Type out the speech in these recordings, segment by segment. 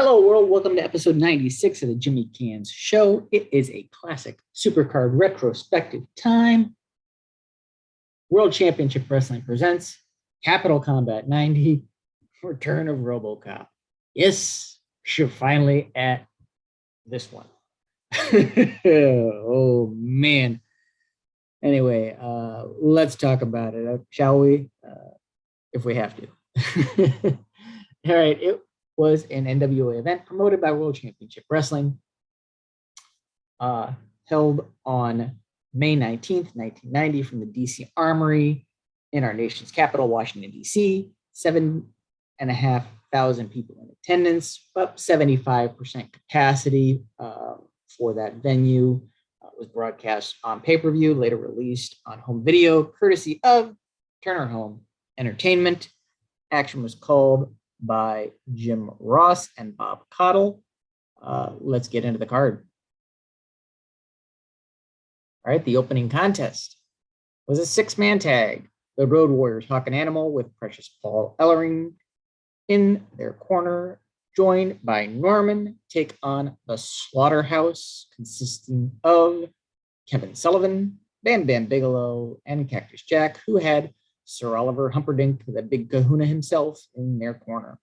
Hello, world. Welcome to episode 96 of the Jimmy Canz Show. It is a classic supercard retrospective time. World Championship Wrestling presents Capital Combat 90, Return of RoboCop. Yes, you're finally at this one. Oh, man. Anyway, let's talk about it, shall we? If we have to. All right, it was an NWA event promoted by World Championship Wrestling, held on May 19th, 1990 from the DC Armory in our nation's capital, Washington, D.C. 7,500 people in attendance, about 75% capacity for that venue. Was broadcast on pay-per-view, later released on home video, courtesy of Turner Home Entertainment. Action was called by Jim Ross and Bob Caudle. Let's get into the card. All right, the opening contest was a six-man tag. The Road Warriors, Hawk and Animal, with Precious Paul Ellerin in their corner, joined by Norman, take on the Slaughterhouse, consisting of Kevin Sullivan, Bam Bam Bigelow, and Cactus Jack, who had Sir Oliver Humperdinck, the big kahuna himself, in their corner.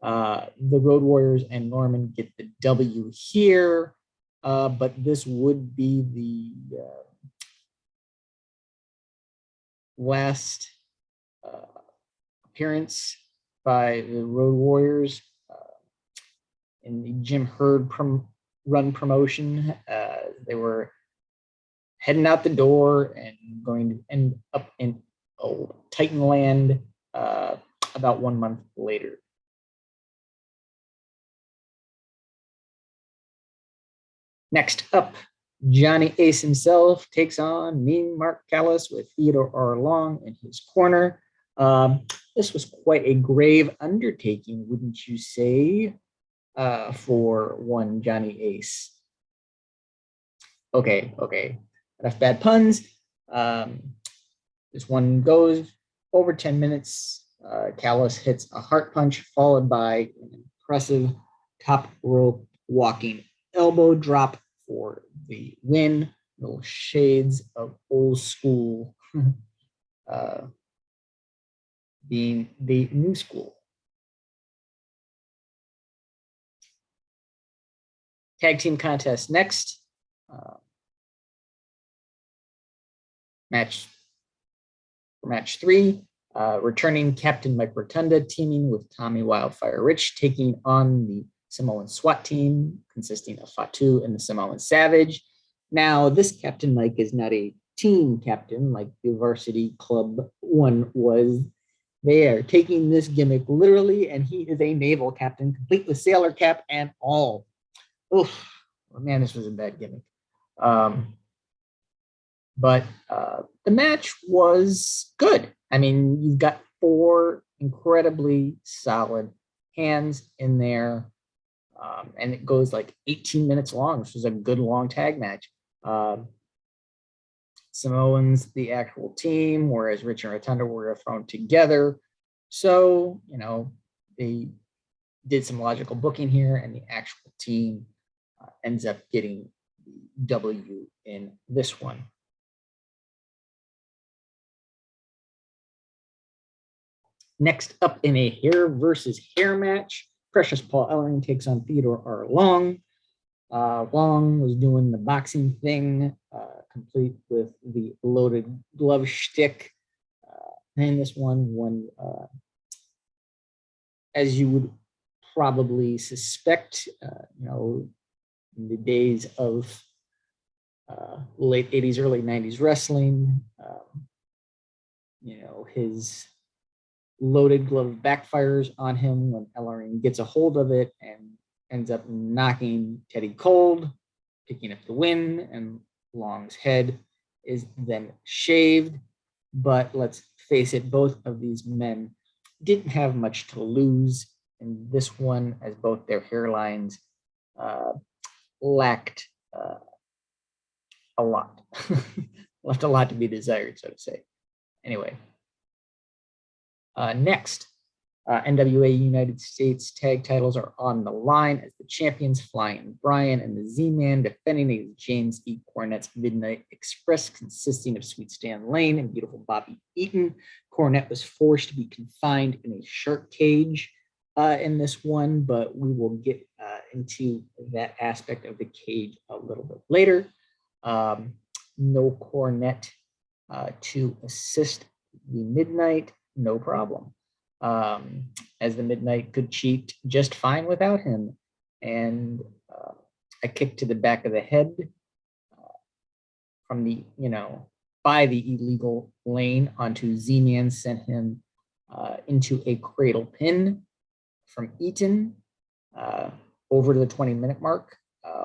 The Road Warriors and Norman get the W here, but this would be the last appearance by the Road Warriors in the Jim Herd run promotion. They were heading out the door and going to end up in Titanland about 1 month later. Next up, Johnny Ace himself takes on Mean Mark Callis with Theodore R. Long in his corner. This was quite a grave undertaking, wouldn't you say, for one Johnny Ace? Okay. Enough bad puns. This one goes over 10 minutes. Callis hits a heart punch, followed by an impressive top rope walking elbow drop for the win. Little shades of old school being the new school. Tag team contest next. Match 3, returning Captain Mike Rotunda teaming with Tommy Wildfire Rich, taking on the Samoan SWAT team consisting of Fatu and the Samoan Savage. Now, this Captain Mike is not a team captain like the varsity club one was. They are taking this gimmick literally, and he is a naval captain, complete with sailor cap and all. Oof, oh, man, this was a bad gimmick. But the match was good. I mean, you've got 4 incredibly solid hands in there, and it goes like 18 minutes long. This was a good long tag match. Samoans, the actual team, whereas Rich and Rotunda were thrown together. So, they did some logical booking here, and the actual team ends up getting the W in this one. Next up in a hair versus hair match, Precious Paul Ellerin takes on Theodore R. Long. Long was doing the boxing thing, complete with the loaded glove shtick. And this one, as you would probably suspect, in the days of late 80s, early 90s wrestling, his loaded glove backfires on him when Ellerin gets a hold of it and ends up knocking Teddy cold, picking up the win, and Long's head is then shaved. But let's face it, both of these men didn't have much to lose in this one, as both their hairlines lacked a lot, left a lot to be desired, so to say. Anyway. Next, NWA United States tag titles are on the line as the champions Flying Brian and the Z-Man defending against James E. Cornette's Midnight Express, consisting of Sweet Stan Lane and Beautiful Bobby Eaton. Cornette was forced to be confined in a shark cage in this one, but we will get into that aspect of the cage a little bit later. No Cornette to assist the Midnight, no problem. As the Midnight could cheat just fine without him. And a kick to the back of the head from the, by the illegal lane onto Z-Man sent him into a cradle pin from Eaton over to the 20-minute mark,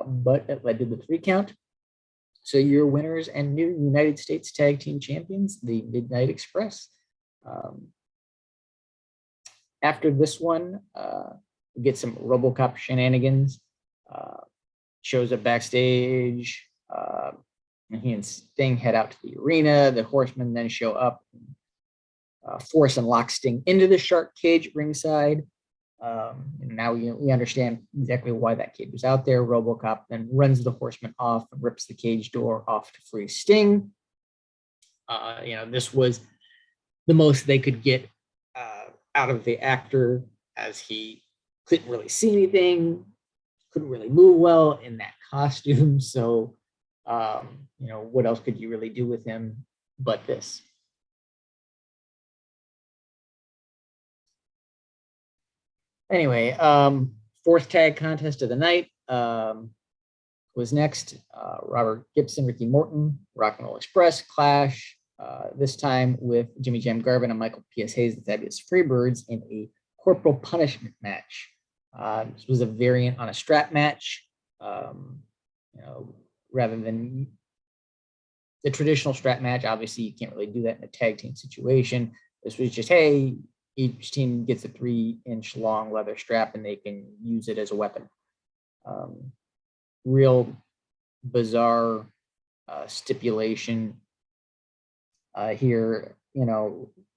but it led to the 3 count. So your winners and new United States Tag Team Champions, the Midnight Express. After this one, we get some RoboCop shenanigans. Shows up backstage. And he and Sting head out to the arena. The Horsemen then show up, force and lock Sting into the shark cage ringside. And now we understand exactly why that cage was out there. RoboCop then runs the Horsemen off and rips the cage door off to free Sting. This was the most they could get out of the actor, as he couldn't really see anything, couldn't really move well in that costume. So, what else could you really do with him but this? Anyway, 4th tag contest of the night was next. Robert Gibson, Ricky Morton, Rock and Roll Express clash. This time with Jimmy Jam Garvin and Michael P.S. Hayes, the Fabulous Freebirds, in a corporal punishment match. This was a variant on a strap match, rather than the traditional strap match. Obviously, you can't really do that in a tag team situation. This was just, hey, each team gets a 3-inch long leather strap and they can use it as a weapon. Real bizarre stipulation here,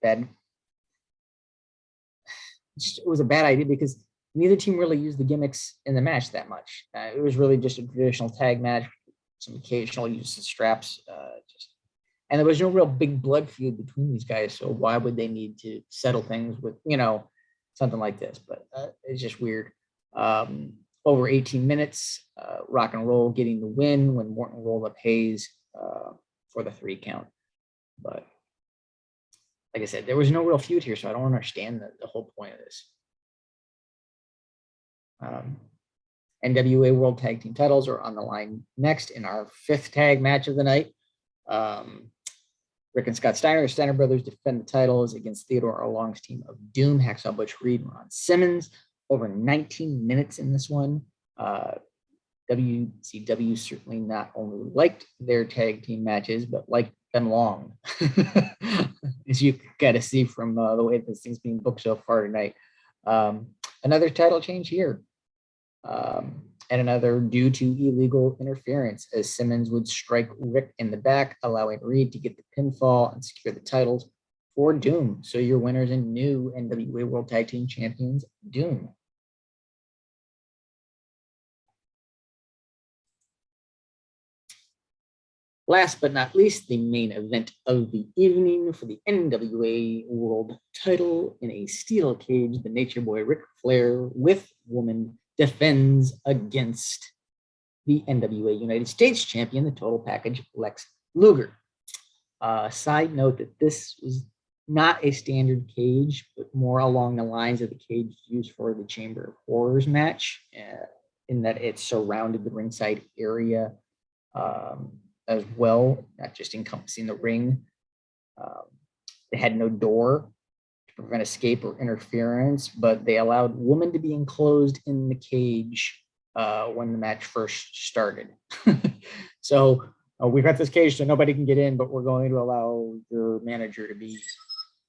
that it was a bad idea because neither team really used the gimmicks in the match that much. It was really just a traditional tag match, some occasional use of straps, and there was no real big blood feud between these guys. So why would they need to settle things with, something like this? But it's just weird. Over 18 minutes, Rock and Roll getting the win when Morton rolled up Hayes for the 3 count. But like I said, there was no real feud here, so I don't understand the whole point of this. NWA World Tag Team titles are on the line next in our 5th tag match of the night. Rick and Scott Steiner, the Steiner brothers, defend the titles against Theodore Long's team of Doom, Hacksaw Butch Reed, and Ron Simmons. Over 19 minutes in this one. WCW certainly not only liked their tag team matches, but liked them long, as you got to see from the way this thing's being booked so far tonight. Another title change here, and another due to illegal interference, as Simmons would strike Rick in the back, allowing Reed to get the pinfall and secure the titles for Doom. So your winners and new NWA World Tag Team Champions, Doom. Last but not least, the main event of the evening for the NWA World title in a steel cage. The Nature Boy Ric Flair with woman defends against the NWA United States champion, the total package, Lex Luger. Side note that this was not a standard cage, but more along the lines of the cage used for the Chamber of Horrors match, in that it surrounded the ringside area as well, not just encompassing the ring. They had no door to prevent escape or interference, but they allowed women to be enclosed in the cage when the match first started. So we've got this cage so nobody can get in, but we're going to allow your manager to be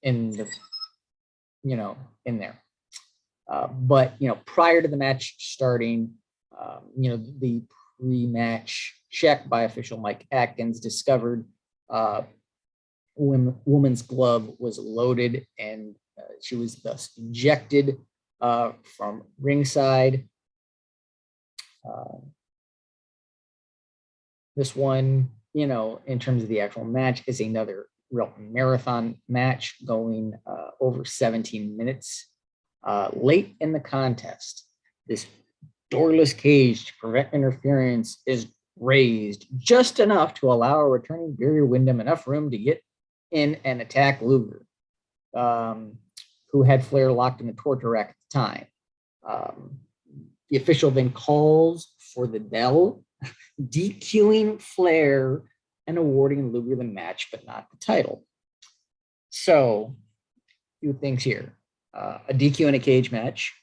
in the, in there. But prior to the match starting, the pre-match check by official Mike Atkins discovered woman's glove was loaded and She was thus ejected from ringside. This one, in terms of the actual match, is another real marathon match going over 17 minutes. Late in the contest, this doorless cage to prevent interference is raised just enough to allow a returning Barry Windham enough room to get in and attack Luger, who had Flair locked in the torture rack at the time. The official then calls for the bell, DQing Flair and awarding Luger the match, but not the title. So, a few things here. A DQ in a cage match.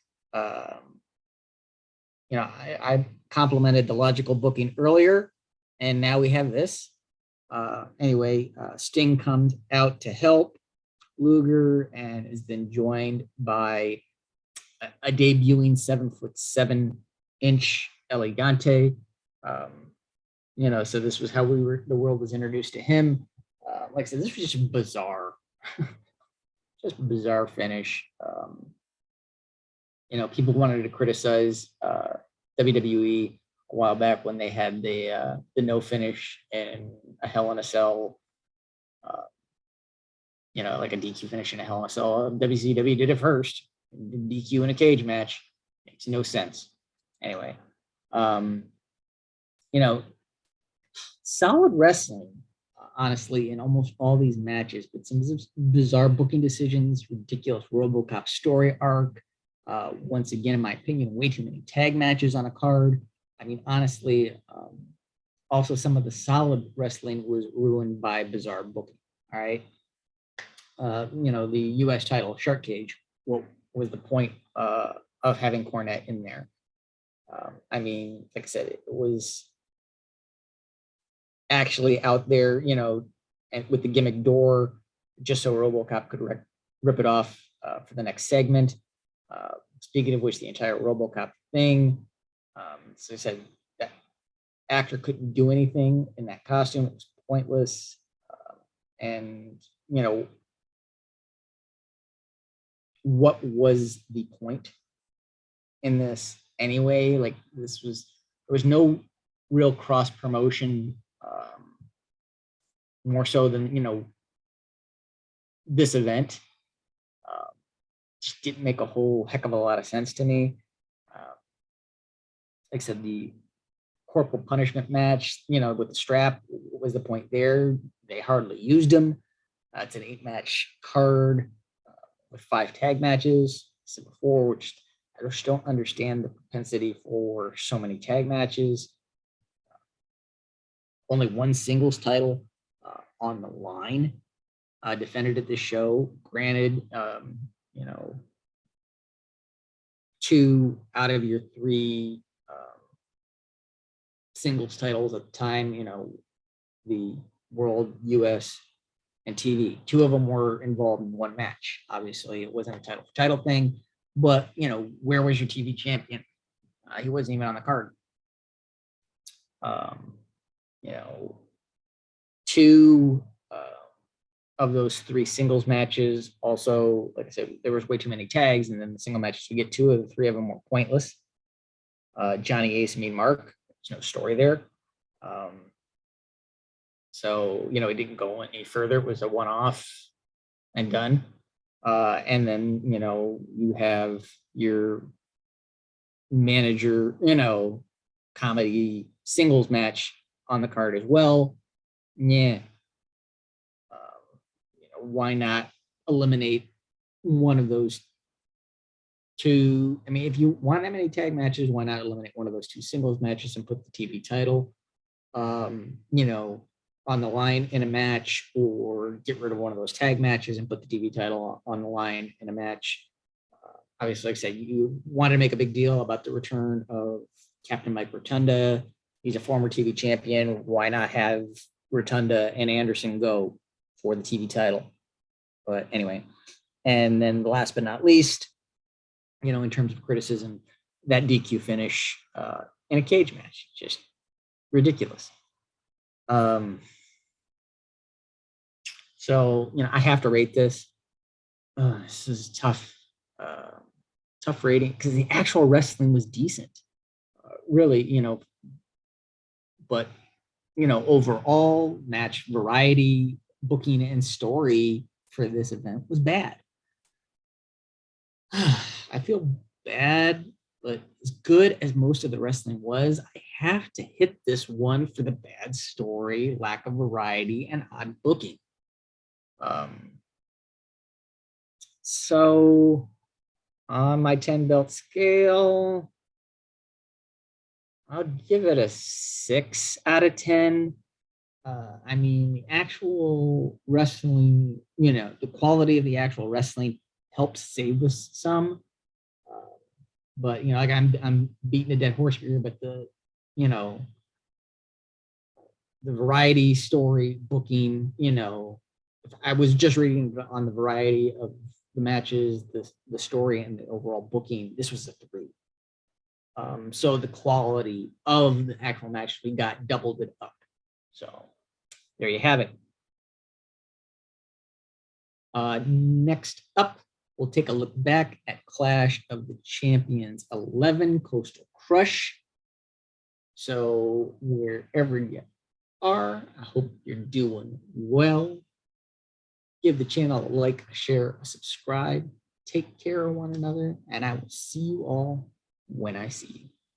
I complimented the logical booking earlier, and now we have this. Anyway, Sting comes out to help Luger and is then joined by a debuting 7'7" Elegante. So this was how the world was introduced to him. Like I said, this was just bizarre. Just bizarre finish. People wanted to criticize WWE a while back when they had the no finish and a Hell in a Cell, like a DQ finish in a Hell in a Cell. WCW did it first. DQ in a cage match makes no sense. Anyway, solid wrestling, honestly, in almost all these matches, but some bizarre booking decisions, ridiculous RoboCop story arc. Once again, in my opinion, way too many tag matches on a card. I mean, honestly, also some of the solid wrestling was ruined by bizarre booking. All right. The U.S. title, Shark Cage, what was the point of having Cornette in there? Like I said, it was actually out there, and with the gimmick door, just so RoboCop could rip it off for the next segment. Speaking of which, the entire RoboCop thing, so I said that actor couldn't do anything in that costume. It was pointless. And what was the point in this anyway? Like, there was no real cross promotion, more so than, this event. Just didn't make a whole heck of a lot of sense to me. Like I said, the corporal punishment match, with the strap, what was the point there? They hardly used him. It's an 8-match card with 5 tag matches. So before, which I just don't understand the propensity for so many tag matches. Only one singles title on the line defended at this show. Granted, 2 out of your 3 singles titles at the time, the World, US, and TV. 2 of them were involved in one match. Obviously, it wasn't a title for title thing, but where was your TV champion? He wasn't even on the card. 2 of those 3 singles matches, also, like I said, there was way too many tags, and then the single matches, you get 2 of the 3 of them were pointless. Johnny Ace, Mean Mark, there's no story there. So, it didn't go any further. It was a one-off and done. And then, you have your manager, comedy singles match on the card as well. Yeah. Why not eliminate one of those 2? I mean, if you want that many tag matches, why not eliminate one of those 2 singles matches and put the TV title, on the line in a match, or get rid of one of those tag matches and put the TV title on the line in a match. Obviously, like I said, you want to make a big deal about the return of Captain Mike Rotunda. He's a former TV champion. Why not have Rotunda and Anderson go for the TV title? But anyway, and then last but not least, in terms of criticism, that DQ finish in a cage match, just ridiculous. So, I have to rate this. This is tough, uh, tough rating because the actual wrestling was decent, really, but overall match variety, booking, and story for this event was bad. I feel bad, but as good as most of the wrestling was, I have to hit this one for the bad story, lack of variety, and odd booking. So on my 10 belt scale, I'll give it a 6 out of 10. I mean, the actual wrestling, the quality of the actual wrestling helps save us some. Uh, but like I'm beating a dead horse here, but you know, the variety, story, booking, if I was just reading on the variety of the matches, the story, and the overall booking, this was a 3. So the quality of the actual match, we got doubled it up. So there you have it. Next up, we'll take a look back at Clash of the Champions 11 Coastal Crush. So wherever you are, I hope you're doing well. Give the channel a like, a share, a subscribe. Take care of one another, and I will see you all when I see you.